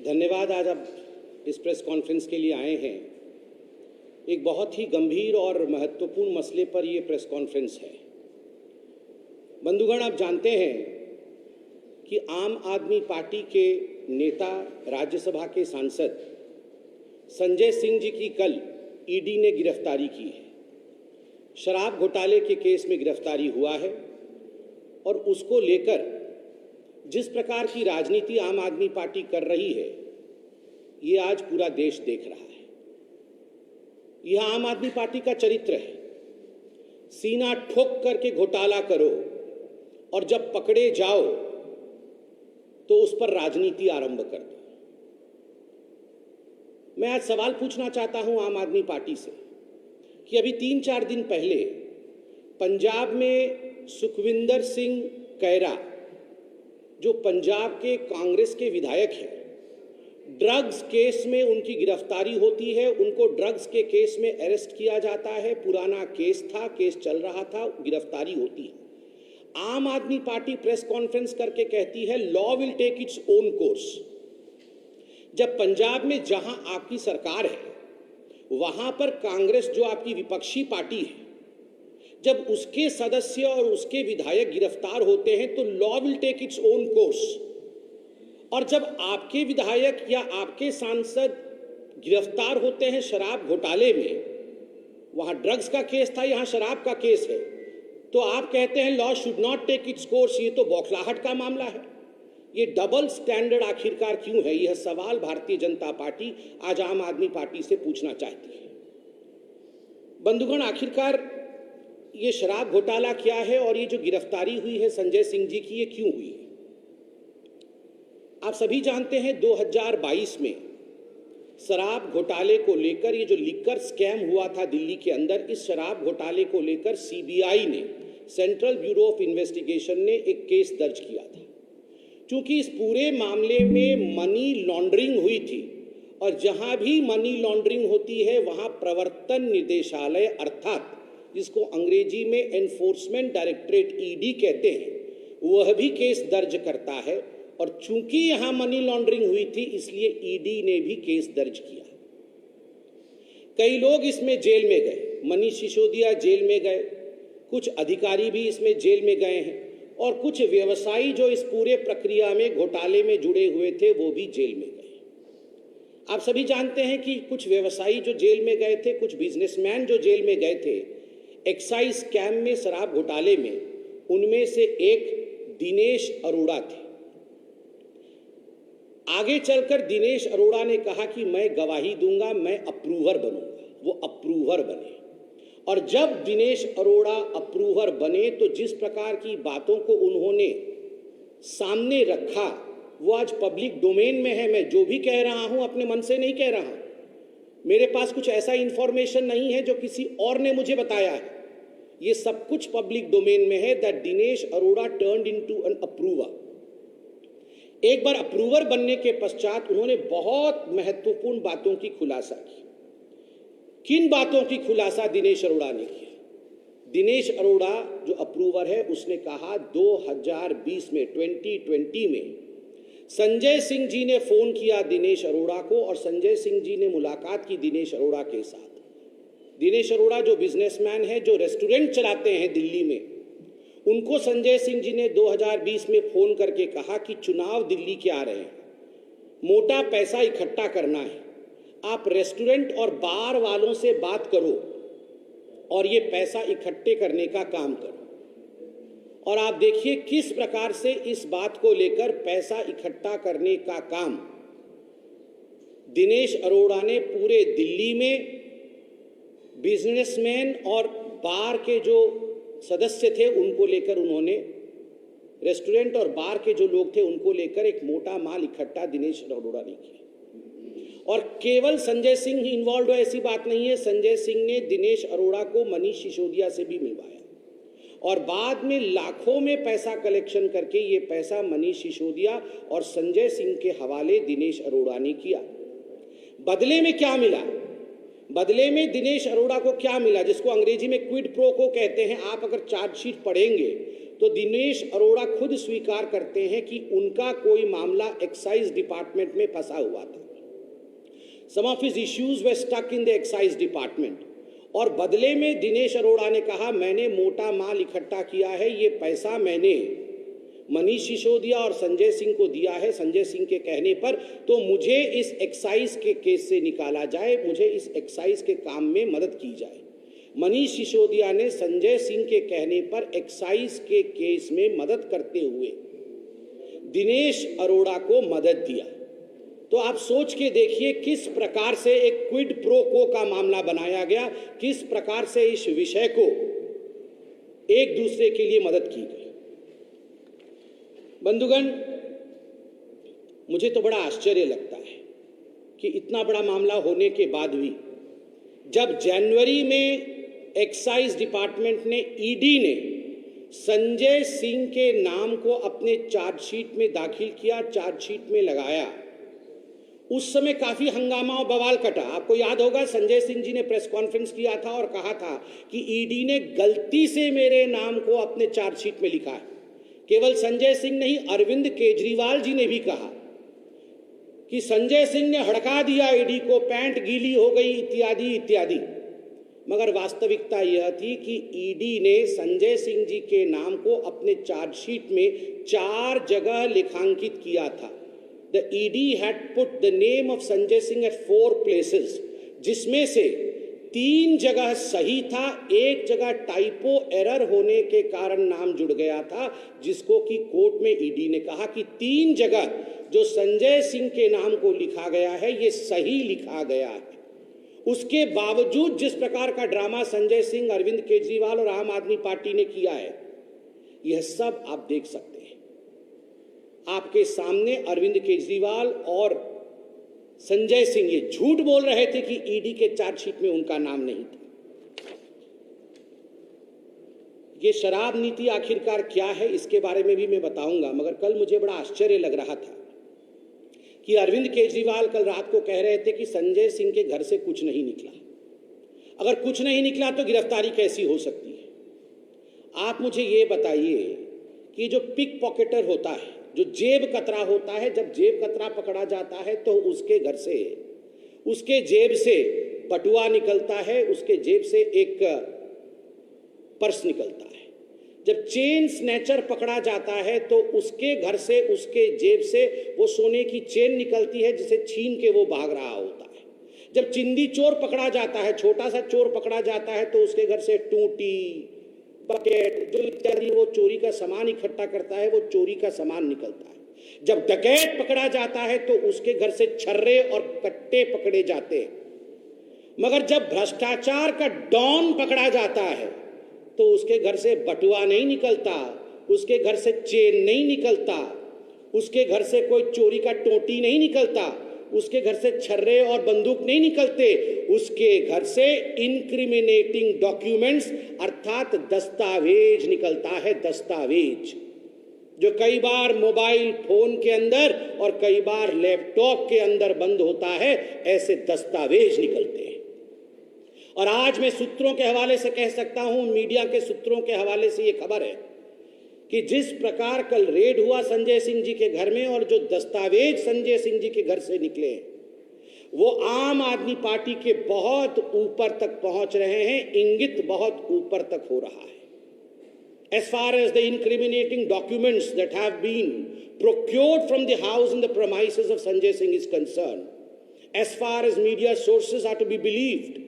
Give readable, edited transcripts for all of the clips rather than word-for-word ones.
धन्यवाद। आज आप इस प्रेस कॉन्फ्रेंस के लिए आए हैं। एक बहुत ही गंभीर और महत्वपूर्ण मसले पर यह प्रेस कॉन्फ्रेंस है। बंधुगण, आप जानते हैं कि आम आदमी पार्टी के नेता, राज्यसभा के सांसद संजय सिंह जी की कल ईडी ने गिरफ्तारी की है। शराब घोटाले के केस में गिरफ्तारी हुआ है और उसको लेकर जिस प्रकार की राजनीति आम आदमी पार्टी कर रही है, ये आज पूरा देश देख रहा है। यह आम आदमी पार्टी का चरित्र है। सीना ठोक करके घोटाला करो और जब पकड़े जाओ तो उस पर राजनीति आरंभ कर दो। मैं आज सवाल पूछना चाहता हूं आम आदमी पार्टी से कि अभी 3-4 दिन पहले पंजाब में सुखविंदर सिंह कैरा, जो पंजाब के कांग्रेस के विधायक हैं, ड्रग्स केस में उनकी गिरफ्तारी होती है। उनको ड्रग्स के केस में अरेस्ट किया जाता है। पुराना केस था, केस चल रहा था, गिरफ्तारी होती है। आम आदमी पार्टी प्रेस कॉन्फ्रेंस करके कहती है law will take its own course. जब पंजाब में जहां आपकी सरकार है, वहां पर कांग्रेस, जो आपकी विपक्षी पार्टी है, जब उसके सदस्य और उसके विधायक गिरफ्तार होते हैं तो law will take its own course. और जब आपके विधायक या आपके सांसद गिरफ्तार होते हैं शराब घोटाले में, वहां ड्रग्स का केस था, यहां शराब का केस है, तो आप कहते हैं law should not take its course. ये तो बौखलाहट का मामला है। ये डबल स्टैंडर्ड आखिरकार क्यों है? यह सवाल भारतीय जनता पार्टी आज आम आदमी पार्टी से पूछना चाहती है। बंधुगण, आखिरकार ये शराब घोटाला क्या है और ये जो गिरफ्तारी हुई है संजय सिंह जी की, ये क्यों हुई है? आप सभी जानते हैं 2022 में शराब घोटाले को लेकर, ये जो लिकर स्कैम हुआ था दिल्ली के अंदर, इस शराब घोटाले को लेकर सीबीआई ने, सेंट्रल ब्यूरो ऑफ इन्वेस्टिगेशन ने एक केस दर्ज किया था। क्योंकि इस पूरे मामले में मनी लॉन्ड्रिंग हुई थी और जहां भी मनी लॉन्ड्रिंग होती है वहां प्रवर्तन निदेशालय, अर्थात जिसको अंग्रेजी में एनफोर्समेंट डायरेक्टरेट ईडी कहते हैं, वह भी केस दर्ज करता है। और चूंकि यहां मनी लॉन्ड्रिंग हुई थी, इसलिए ईडी ने भी केस दर्ज किया। कई लोग इसमें जेल में गए। मनीष सिसोदिया जेल में गए, कुछ अधिकारी भी इसमें जेल में गए हैं और कुछ व्यवसायी जो इस पूरे प्रक्रिया में, घोटाले में जुड़े हुए थे, वो भी जेल में गए। आप सभी जानते हैं कि कुछ व्यवसायी जो जेल में गए थे, कुछ बिजनेसमैन जो जेल में गए थे एक्साइज स्कैम में, शराब घोटाले में, उनमें से एक दिनेश अरोड़ा थे। आगे चलकर दिनेश अरोड़ा ने कहा कि मैं गवाही दूंगा, मैं अप्रूवर बनूंगा। वो अप्रूवर बने और जब दिनेश अरोड़ा अप्रूवर बने तो जिस प्रकार की बातों को उन्होंने सामने रखा, वो आज पब्लिक डोमेन में है। मैं जो भी कह रहा हूं अपने मन से नहीं कह रहा। मेरे पास कुछ ऐसा इंफॉर्मेशन नहीं है जो किसी और ने मुझे बताया है। ये सब कुछ पब्लिक डोमेन में है that Dinesh Arora turned into an approver. एक बार अप्रूवर बनने के पश्चात उन्होंने बहुत महत्वपूर्ण बातों की खुलासा की। किन बातों की खुलासा दिनेश अरोड़ा ने किया? दिनेश अरोड़ा जो अप्रूवर है, उसने कहा 2020 में, 2020 में संजय सिंह जी ने फोन किया दिनेश अरोड़ा को और संजय सिंह जी ने मुलाकात की दिनेश अरोड़ा के साथ। दिनेश अरोड़ा जो बिजनेसमैन है, जो रेस्टोरेंट चलाते हैं दिल्ली में, उनको संजय सिंह जी ने 2020 में फोन करके कहा कि चुनाव दिल्ली के आ रहे हैं, मोटा पैसा इकट्ठा करना है, आप रेस्टोरेंट और बार वालों से बात करो और ये पैसा इकट्ठे करने का काम करो। और आप देखिए किस प्रकार से इस बात को लेकर पैसा इकट्ठा करने का काम दिनेश अरोड़ा ने पूरे दिल्ली में बिजनेसमैन और बार के जो सदस्य थे उनको लेकर, उन्होंने रेस्टोरेंट और बार के जो लोग थे उनको लेकर एक मोटा माल इकट्ठा दिनेश अरोड़ा ने किया। और केवल संजय सिंह ही इन्वॉल्व हो ऐसी बात नहीं है। संजय सिंह ने दिनेश अरोड़ा को मनीष सिसोदिया से भी मिलवाया और बाद में लाखों में पैसा कलेक्शन करके ये पैसा मनीष सिसोदिया और संजय सिंह के हवाले दिनेश अरोड़ा ने किया। बदले में क्या मिला? बदले में दिनेश अरोड़ा को क्या मिला, जिसको अंग्रेजी में क्विड प्रो को कहते हैं। आप अगर चार्जशीट पढ़ेंगे तो दिनेश अरोड़ा खुद स्वीकार करते हैं कि उनका कोई मामला एक्साइज डिपार्टमेंट में फंसा हुआ था। Some of his issues were stuck in the excise department, और बदले में दिनेश अरोड़ा ने कहा मैंने मोटा माल इकट्ठा किया है, ये पैसा मैंने मनीष सिसोदिया और संजय सिंह को दिया है संजय सिंह के कहने पर, तो मुझे इस एक्साइज के केस से निकाला जाए, मुझे इस एक्साइज के काम में मदद की जाए। मनीष सिसोदिया ने संजय सिंह के कहने पर एक्साइज के केस में मदद करते हुए दिनेश अरोड़ा को मदद दिया। तो आप सोच के देखिए किस प्रकार से एक क्विड प्रो को का मामला बनाया गया, किस प्रकार से इस विषय को एक दूसरे के लिए मदद की गई। बंधुगण, मुझे तो बड़ा आश्चर्य लगता है कि इतना बड़ा मामला होने के बाद भी जब जनवरी में एक्साइज डिपार्टमेंट ने, ईडी ने संजय सिंह के नाम को अपने चार्जशीट में दाखिल किया, चार्जशीट में लगाया, उस समय काफी हंगामा और बवाल कटा। आपको याद होगा संजय सिंह जी ने प्रेस कॉन्फ्रेंस किया था और कहा था कि ईडी ने गलती से मेरे नाम को अपने चार्जशीट में लिखा है। केवल संजय सिंह नहीं, अरविंद केजरीवाल जी ने भी कहा कि संजय सिंह ने हड़का दिया ईडी को, पैंट गीली हो गई इत्यादि इत्यादि। मगर वास्तविकता यह थी कि ईडी ने संजय सिंह जी के नाम को अपने चार्जशीट में 4 जगह लेखांकित किया था। The ED had put the name of Sanjay Singh at 4 places, जिसमें से 3 जगह सही था, 1 जगह टाइपो एरर होने के कारण नाम जुड़ गया था, जिसको कि कोर्ट में ईडी ने कहा कि 3 जगह जो संजय सिंह के नाम को लिखा गया है ये सही लिखा गया है। उसके बावजूद जिस प्रकार का ड्रामा संजय सिंह, अरविंद केजरीवाल और आम आदमी पार्टी ने किया है, यह सब आप देख सकते हैं। आपके सामने अरविंद केजरीवाल और संजय सिंह ये झूठ बोल रहे थे कि ईडी के चार्जशीट में उनका नाम नहीं था। ये शराब नीति आखिरकार क्या है इसके बारे में भी मैं बताऊंगा, मगर कल मुझे बड़ा आश्चर्य लग रहा था कि अरविंद केजरीवाल कल रात को कह रहे थे कि संजय सिंह के घर से कुछ नहीं निकला। अगर कुछ नहीं निकला तो गिरफ्तारी कैसी हो सकती है? आप मुझे ये बताइए कि जो पिक पॉकेटर होता है, जो जेब कतरा होता है, जब जेब कतरा पकड़ा जाता है तो उसके घर से, उसके जेब से बटुआ निकलता है, उसके जेब से एक पर्स निकलता है। जब चेन स्नैचर पकड़ा जाता है तो उसके घर से, उसके जेब से वो सोने की चेन निकलती है जिसे छीन के वो भाग रहा होता है। जब चिंदी चोर पकड़ा जाता है, छोटा सा चोर पकड़ा जाता है तो उसके घर से टूटी, बकेट, जो इत्यादि वो चोरी का सामान इकट्ठा करता है, वो चोरी का सामान निकलता है। जब डकैत पकड़ा जाता है तो उसके घर से छर्रे और कट्टे पकड़े जाते हैं। मगर जब भ्रष्टाचार का डॉन पकड़ा जाता है तो उसके घर से बटुआ नहीं निकलता, उसके घर से चेन नहीं निकलता, उसके घर से कोई चोरी का टोटी नहीं निकलता, उसके घर से छर्रे और बंदूक नहीं निकलते, उसके घर से इंक्रिमिनेटिंग डॉक्यूमेंट्स अर्थात दस्तावेज निकलता है। दस्तावेज जो कई बार मोबाइल फोन के अंदर और कई बार लैपटॉप के अंदर बंद होता है, ऐसे दस्तावेज निकलते हैं। और आज मैं सूत्रों के हवाले से कह सकता हूं, मीडिया के सूत्रों के हवाले से यह खबर है कि जिस प्रकार कल रेड हुआ संजय सिंह जी के घर में और जो दस्तावेज संजय सिंह जी के घर से निकले वो आम आदमी पार्टी के बहुत ऊपर तक पहुंच रहे हैं, इंगित बहुत ऊपर तक हो रहा है। As far as the incriminating documents that have been procured from the house and the premises of Sanjay Singh is concerned, as far as media sources are to be believed,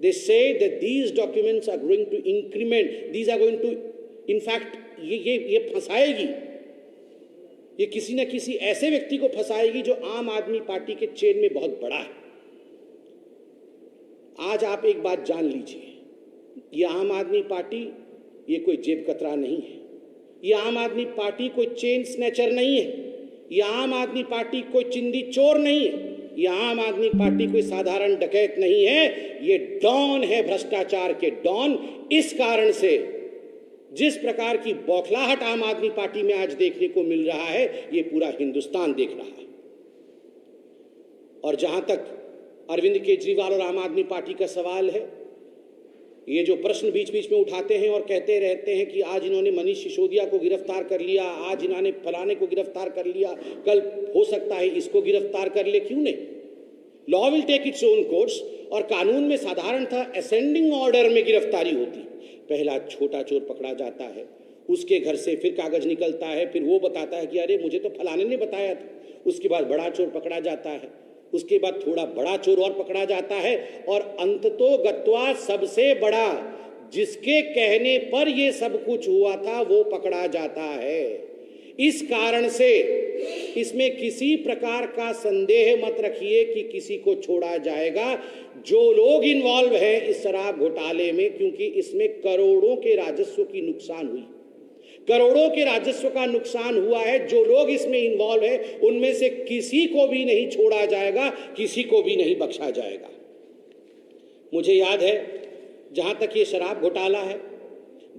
they say that these documents are going to increment, these are going to, in fact, ये फंसाएगी, ये किसी न किसी ऐसे व्यक्ति को फंसाएगी जो आम आदमी पार्टी के चेन में बहुत बड़ा है। आज आप एक बात जान लीजिए, ये आम आदमी पार्टी ये कोई जेब कतरा नहीं है, ये आम आदमी पार्टी कोई चेन स्नैचर नहीं है, ये आम आदमी पार्टी कोई चिंदी चोर नहीं है, ये आम आदमी पार्टी कोई साधारण डकैत नहीं है, ये डॉन है, भ्रष्टाचार के डॉन। इस कारण से जिस प्रकार की बौखलाहट आम आदमी पार्टी में आज देखने को मिल रहा है, ये पूरा हिंदुस्तान देख रहा है। और जहां तक अरविंद केजरीवाल और आम आदमी पार्टी का सवाल है। ये जो प्रश्न बीच बीच में उठाते हैं और कहते रहते हैं कि आज इन्होंने मनीष सिसोदिया को गिरफ्तार कर लिया, आज इन्होंने फलाने को गिरफ्तार कर लिया, कल हो सकता है इसको गिरफ्तार कर ले, क्यों नहीं? Law will take its own course. और कानून में साधारणतः असेंडिंग ऑर्डर में गिरफ्तारी होती। पहला छोटा चोर पकड़ा जाता है, उसके घर से फिर कागज निकलता है, फिर वो बताता है कि अरे मुझे तो फलाने ने बताया था। उसके बाद बड़ा चोर पकड़ा जाता है, उसके बाद थोड़ा बड़ा चोर और पकड़ा जाता है, और अंततो गत्वा सबसे बड़ा जिसके कहने पर ये सब कुछ हुआ था वो पकड़ा जाता है। इस कारण से इसमें किसी प्रकार का संदेह मत रखिए कि किसी को छोड़ा जाएगा। जो लोग इन्वॉल्व हैं इस शराब घोटाले में, क्योंकि इसमें करोड़ों के राजस्व की नुकसान हुई, करोड़ों के राजस्व का नुकसान हुआ है। जो लोग इसमें इन्वॉल्व हैं उनमें से किसी को भी नहीं छोड़ा जाएगा, किसी को भी नहीं बख्शा जाएगा। मुझे याद है, जहां तक ये शराब घोटाला है,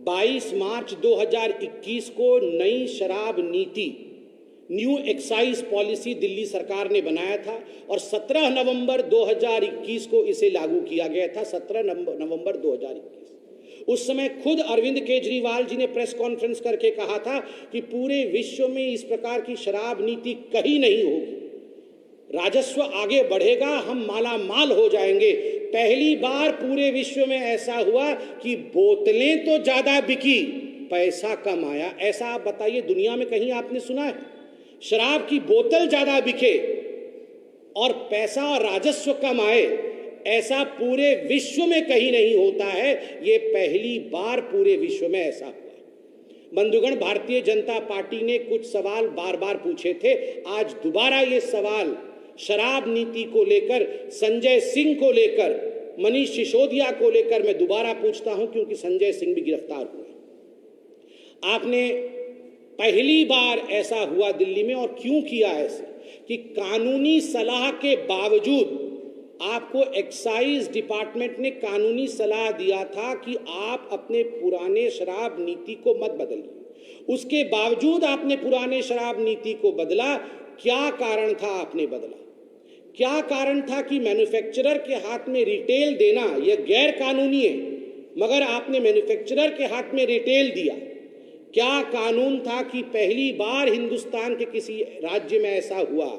22 मार्च 2021 को नई शराब नीति, न्यू एक्साइज पॉलिसी दिल्ली सरकार ने बनाया था और 17 नवंबर 2021 को इसे लागू किया गया था। 17 नवंबर 2021। उस समय खुद अरविंद केजरीवाल जी ने प्रेस कॉन्फ्रेंस करके कहा था कि पूरे विश्व में इस प्रकार की शराब नीति कहीं नहीं होगी, राजस्व आगे बढ़ेगा, हम माला माल हो जाएंगे। पहली बार पूरे विश्व में ऐसा हुआ कि बोतलें तो ज्यादा बिकी, पैसा कम आया। ऐसा आप बताइए, दुनिया में कहीं आपने सुना है? शराब की बोतल ज्यादा बिके और पैसा और राजस्व कम आए, ऐसा पूरे विश्व में कहीं नहीं होता है। ये पहली बार पूरे विश्व में ऐसा हुआ। बंधुगण, भारतीय जनता पार्टी ने कुछ सवाल बार बार पूछे थे। आज दोबारा ये सवाल शराब नीति को लेकर, संजय सिंह को लेकर, मनीष सिसोदिया को लेकर मैं दोबारा पूछता हूं, क्योंकि संजय सिंह भी गिरफ्तार हुए। आपने पहली बार ऐसा हुआ दिल्ली में, और क्यों किया ऐसे कि कानूनी सलाह के बावजूद आपको एक्साइज डिपार्टमेंट ने कानूनी सलाह दिया था कि आप अपने पुराने शराब नीति को मत बदलिए। उसके बावजूद आपने पुराने शराब नीति को बदला। क्या कारण था आपने बदला? क्या कारण था कि मैन्युफैक्चरर के हाथ में रिटेल देना यह गैर कानूनी है, मगर आपने मैन्युफैक्चरर के हाथ में रिटेल दिया? क्या कानून था कि पहली बार हिंदुस्तान के किसी राज्य में ऐसा हुआ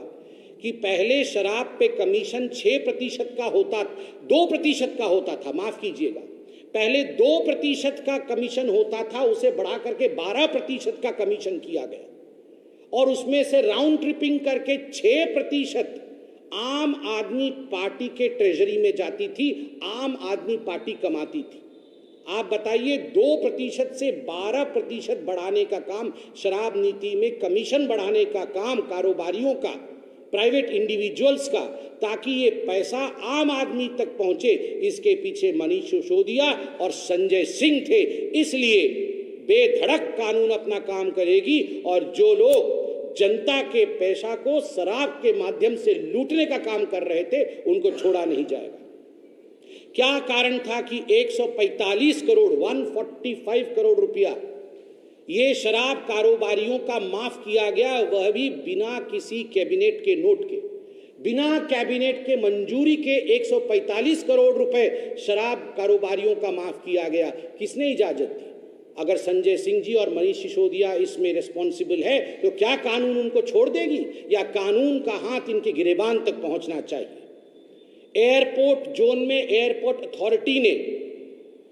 कि पहले शराब पे कमीशन 6% का होता, 2% का होता था, माफ कीजिएगा, पहले 2% का कमीशन होता था, उसे बढ़ा करके 12% का कमीशन किया गया और उसमें से राउंड ट्रिपिंग करके 6% आम आदमी पार्टी के ट्रेजरी में जाती थी, आम आदमी पार्टी कमाती थी। आप बताइए, 2% से 12% बढ़ाने का काम, शराब नीति में कमीशन बढ़ाने का काम कारोबारियों का, प्राइवेट इंडिविजुअल्स का, ताकि ये पैसा आम आदमी तक पहुंचे, इसके पीछे मनीष सिसोदिया और संजय सिंह थे। इसलिए बेधड़क कानून अपना काम करेगी और जो लोग जनता के पैसा को शराब के माध्यम से लूटने का काम कर रहे थे उनको छोड़ा नहीं जाएगा। क्या कारण था कि 145 करोड़ 145 करोड़ रुपया ये शराब कारोबारियों का माफ किया गया, वह भी बिना किसी कैबिनेट के नोट के, बिना कैबिनेट के मंजूरी के 145 करोड़ रुपए शराब कारोबारियों का माफ किया गया। किसने इजाजत दी? अगर संजय सिंह जी और मनीष सिसोदिया इसमें रिस्पॉन्सिबल है तो क्या कानून उनको छोड़ देगी, या कानून का हाथ इनके गिरेबान तक पहुंचना चाहिए? एयरपोर्ट जोन में एयरपोर्ट अथॉरिटी ने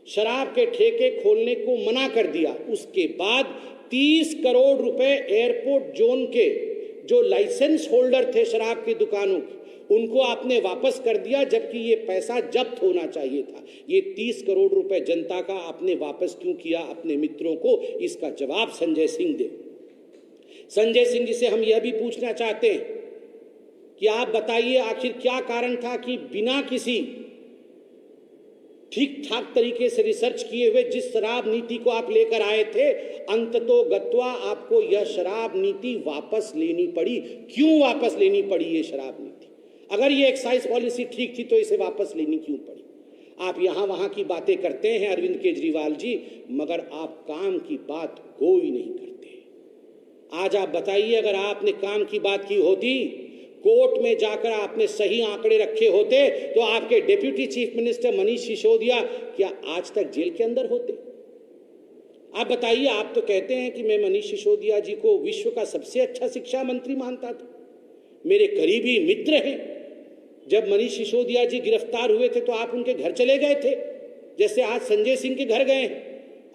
शराब के ठेके खोलने को मना कर दिया। उसके बाद 30 करोड़ रुपए एयरपोर्ट जोन के जो लाइसेंस होल्डर थे शराब की दुकानों की, उनको आपने वापस कर दिया, जबकि ये पैसा जब्त होना चाहिए था। ये 30 करोड़ रुपए जनता का आपने वापस क्यों किया अपने मित्रों को? इसका जवाब संजय सिंह दे। संजय सिंह जी से हम यह भी पूछना चाहते हैं कि आप बताइए, आखिर क्या कारण था कि बिना किसी ठीक ठाक तरीके से रिसर्च किए हुए जिस शराब नीति को आप लेकर आए थे, अंततो गत्वा आपको यह शराब नीति वापस लेनी पड़ी? क्यों वापस लेनी पड़ी ये शराब नीति? अगर ये एक्साइज पॉलिसी ठीक थी तो इसे वापस लेनी क्यों पड़ी? आप यहां वहां की बातें करते हैं अरविंद केजरीवाल जी, मगर आप काम की बात कोई नहीं करते। आज आप बताइए, अगर आपने काम की बात की होती, कोर्ट में जाकर आपने सही आंकड़े रखे होते तो आपके deputy chief minister Manish Sisodia क्या आज तक जेल के अंदर होते? आप बताइए। आप तो कहते हैं कि मैं मनीष सिसोदिया जी को विश्व का सबसे अच्छा शिक्षा मंत्री मानता था, मेरे करीबी मित्र हैं। जब मनीष सिसोदिया जी गिरफ्तार हुए थे तो आप उनके घर चले गए थे, जैसे आज संजय सिंह के घर गए हैं।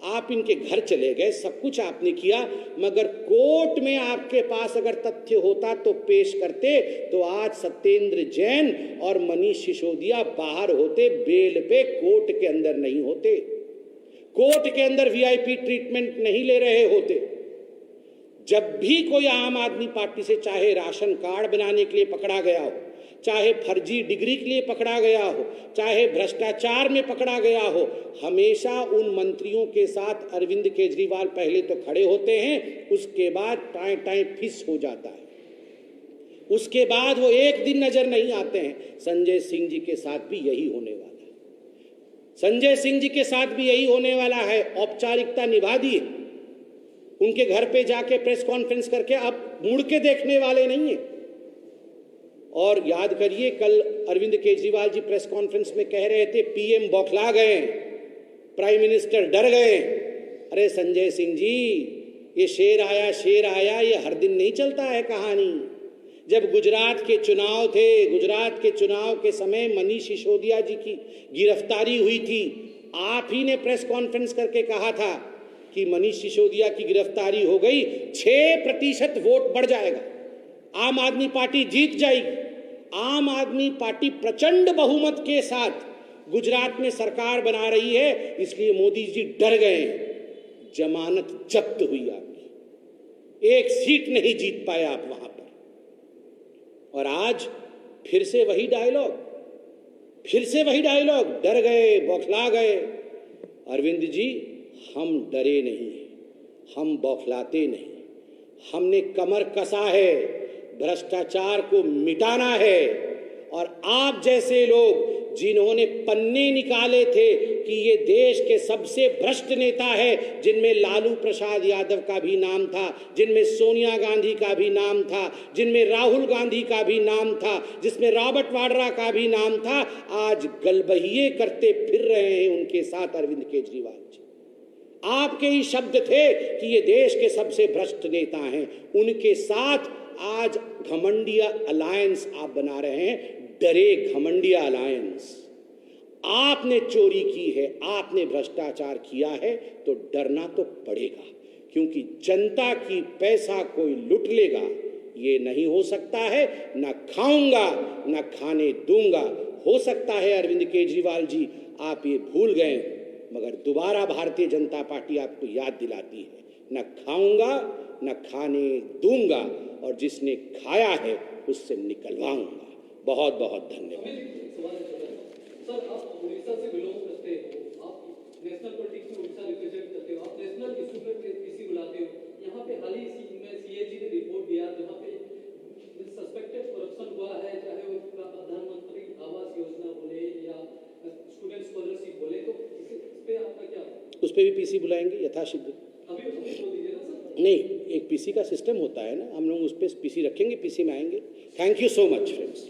आप इनके घर चले गए, सब कुछ आपने किया, मगर कोर्ट में आपके पास अगर तथ्य होता तो पेश करते तो आज सत्येंद्र जैन और मनीष सिसोदिया बाहर होते, बेल पे, कोर्ट के अंदर नहीं होते, कोर्ट के अंदर वीआईपी ट्रीटमेंट नहीं ले रहे होते। जब भी कोई आम आदमी पार्टी से चाहे राशन कार्ड बनाने के लिए पकड़ा गया हो, चाहे फर्जी डिग्री के लिए पकड़ा गया हो, चाहे भ्रष्टाचार में पकड़ा गया हो, हमेशा उन मंत्रियों के साथ अरविंद केजरीवाल पहले तो खड़े होते हैं, उसके बाद टाइम टाइम फिस हो जाता है, उसके बाद वो एक दिन नजर नहीं आते हैं। संजय सिंह जी के साथ भी यही होने वाला है, संजय सिंह जी के साथ भी यही होने वाला है। औपचारिकता निभा दी, उनके घर पे जाके प्रेस कॉन्फ्रेंस करके अब मुड़ के देखने वाले नहीं है। और याद करिए, कल अरविंद केजरीवाल जी प्रेस कॉन्फ्रेंस में कह रहे थे पीएम बौखला गए, प्राइम मिनिस्टर डर गए। अरे संजय सिंह जी, ये शेर आया ये हर दिन नहीं चलता है कहानी। जब गुजरात के चुनाव थे, गुजरात के चुनाव के समय मनीष सिसोदिया जी की गिरफ्तारी हुई थी, आप ही ने प्रेस कॉन्फ्रेंस करके कहा था कि मनीष सिसोदिया की गिरफ्तारी हो गई, 6% वोट बढ़ जाएगा, आम आदमी पार्टी जीत जाएगी। आम आदमी पार्टी प्रचंड बहुमत के साथ गुजरात में सरकार बना रही है, इसलिए मोदी जी डर गए हैं। जमानत जब्त हुई आपकी, एक सीट नहीं जीत पाए आप वहां पर। और आज फिर से वही डायलॉग, डर गए, बौखला गए। अरविंद जी, हम डरे नहीं, हम बौखलाते नहीं, हमने कमर कसा है, भ्रष्टाचार को मिटाना है। और आप जैसे लोग जिन्होंने पन्ने निकाले थे कि ये देश के सबसे भ्रष्ट नेता है, जिनमें लालू प्रसाद यादव का भी नाम था, जिनमें सोनिया गांधी का भी नाम था, जिनमें राहुल गांधी का भी नाम था, जिसमें रॉबर्ट वाड्रा का भी नाम था, आज गलबहिए करते फिर रहे हैं उनके साथ अरविंद केजरीवाल जी। आपके ही शब्द थे कि ये देश के सबसे भ्रष्ट नेता हैं, उनके साथ आज घमंडिया अलायंस आप बना रहे हैं, डरे घमंडिया अलायंस। आपने चोरी की है, आपने भ्रष्टाचार किया है, तो डरना तो पड़ेगा, क्योंकि जनता की पैसा कोई लूट लेगा, ये नहीं हो सकता है। ना खाऊंगा ना खाने दूंगा। हो सकता है अरविंद केजरीवाल जी आप ये भूल गए, मगर दोबारा भारतीय जनता पार्टी आपको याद दिलाती है, न खाऊंगा न खाने दूंगा, और जिसने खाया है उससे निकलवाऊंगा। बहुत बहुत धन्यवाद। सर, आप उड़ीसा से बिलोंग करते हो, आप नेशनल पॉलिटिक्स में उड़ीसा रिप्रेजेंट करते हो, आप नेशनल इशू पे पीसी बुलाते हो। यहाँ पे हाल ही में सीएजी ने रिपोर्ट दिया जहाँ पे सस्पेक्टेड करप्शन हुआ है, चाहे वो प्रधानमंत्री आवास योजना बोले या स्टूडेंट स्कॉलरशिप बोले, तो इस पे आपका क्या? उस पर भी पीसी बुलाएंगे यथाशीघ्र। अभी बोल दीजिए ना सर। नहीं, एक पीसी का सिस्टम होता है ना, हम लोग उस पर पीसी रखेंगे, पीसी में आएंगे। Thank you so much friends.